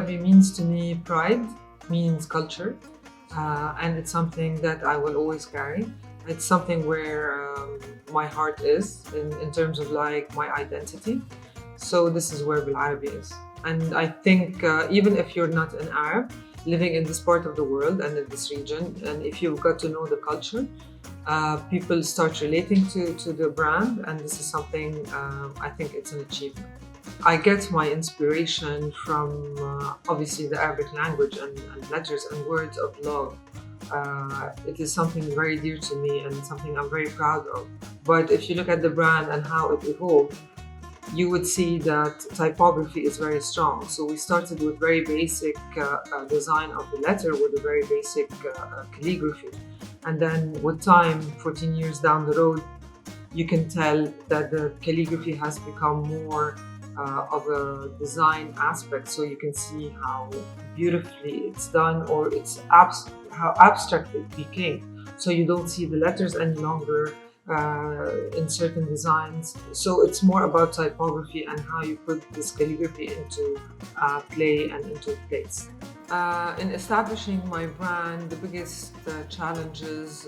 Arabi means to me pride, means culture, and it's something that I will always carry. It's something where my heart is in terms of like my identity. So this is where Arabi is. And I think even if you're not an Arab living in this part of the world and in this region, and if you've got to know the culture, people start relating to the brand, and this is something I think it's an achievement. I get my inspiration from obviously the Arabic language and letters and words of love. It is something very dear to me and something I'm very proud of. But if you look at the brand and how it evolved, you would see that typography is very strong. So we started with very basic design of the letter with a very basic calligraphy. And then with time, 14 years down the road, you can tell that the calligraphy has become more of a design aspect. So you can see how beautifully it's done, or how abstract it became. So you don't see the letters any longer in certain designs. So it's more about typography and how you put this calligraphy into play and into place. In establishing my brand, the biggest challenges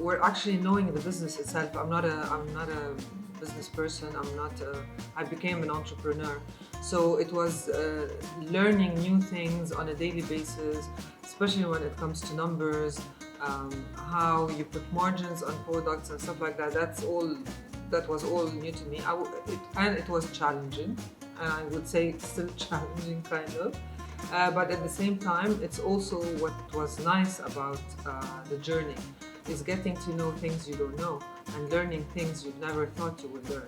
were actually knowing the business itself. I'm not a business person. I became an entrepreneur. So it was learning new things on a daily basis, especially when it comes to numbers, how you put margins on products and stuff like that. That was all new to me. And it was challenging. And I would say it's still challenging, kind of. But at the same time, it's also what was nice about the journey is getting to know things you don't know and learning things you never thought you would learn.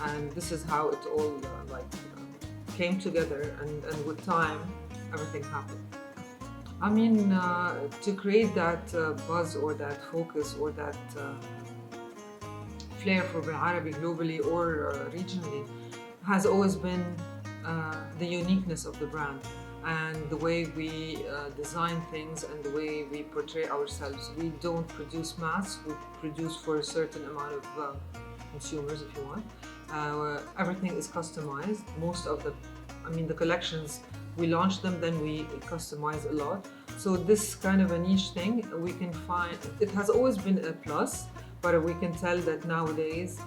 And this is how it all came together, and with time, everything happened. I mean, to create that buzz or that focus or that flair for Arabi globally or regionally has always been the uniqueness of the brand and the way we design things and the way we portray ourselves. We don't produce mass, we produce for a certain amount of consumers, if you want. Everything is customized. The collections, we launch them, then we customize a lot. So this kind of a niche thing, we can find, it has always been a plus, but we can tell that nowadays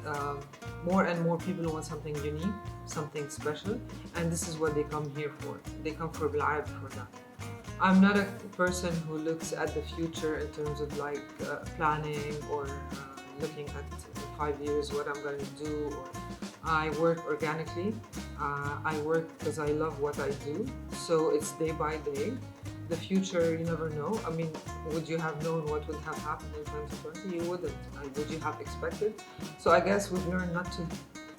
more and more people want something unique, something special, and this is what they come here for. They come for Arabi for that. I'm not a person who looks at the future in terms of planning or looking at 5 years what I'm going to do. I work organically. I work because I love what I do. So it's day by day. The future, you never know. I mean, would you have known what would have happened in 2020? You wouldn't. Would you have expected? So I guess we've learned not to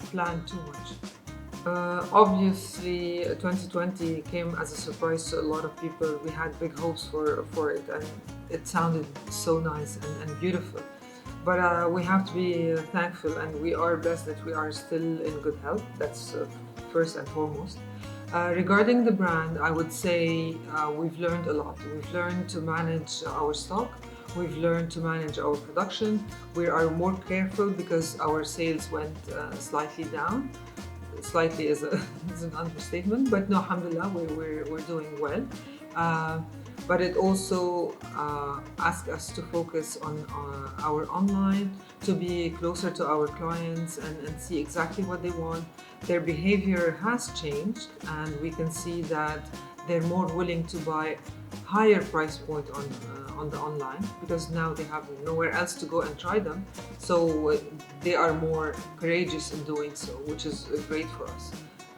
plan too much. Obviously, 2020 came as a surprise to a lot of people. We had big hopes for it, and it sounded so nice and beautiful. But we have to be thankful, and we are blessed that we are still in good health. That's first and foremost. Regarding the brand, I would say we've learned a lot. We've learned to manage our stock. We've learned to manage our production. We are more careful because our sales went slightly down. Slightly is an understatement, but no, alhamdulillah, we're doing well. But it also asks us to focus on our online, to be closer to our clients and see exactly what they want. Their behavior has changed, and we can see that they're more willing to buy higher price point on the online because now they have nowhere else to go and try them. So they are more courageous in doing so, which is great for us.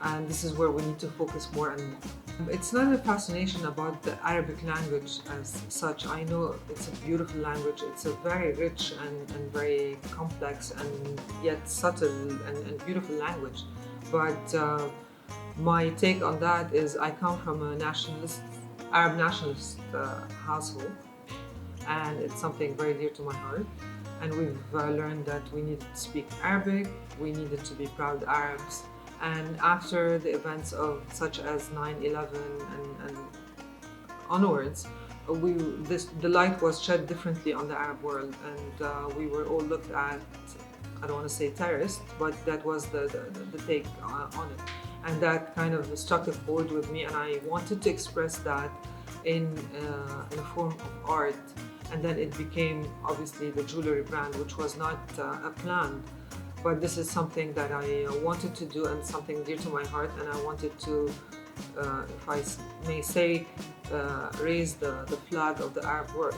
And this is where we need to focus more and more. It's not a fascination about the Arabic language as such. I know it's a beautiful language. It's a very rich and very complex and yet subtle and beautiful language. But my take on that is I come from a Arab nationalist household, and it's something very dear to my heart. And we've learned that we needed to speak Arabic, we needed to be proud Arabs. And after the events of such as 9/11 and onwards, the light was shed differently on the Arab world, and we were all looked at, I don't want to say terrorist, but that was the take on it. and that kind of struck a chord with me, and I wanted to express that in a form of art. And then it became obviously the jewelry brand, which was not a plan, but this is something that I wanted to do and something dear to my heart, and I wanted to, if I may say, raise the flag of the Arab world.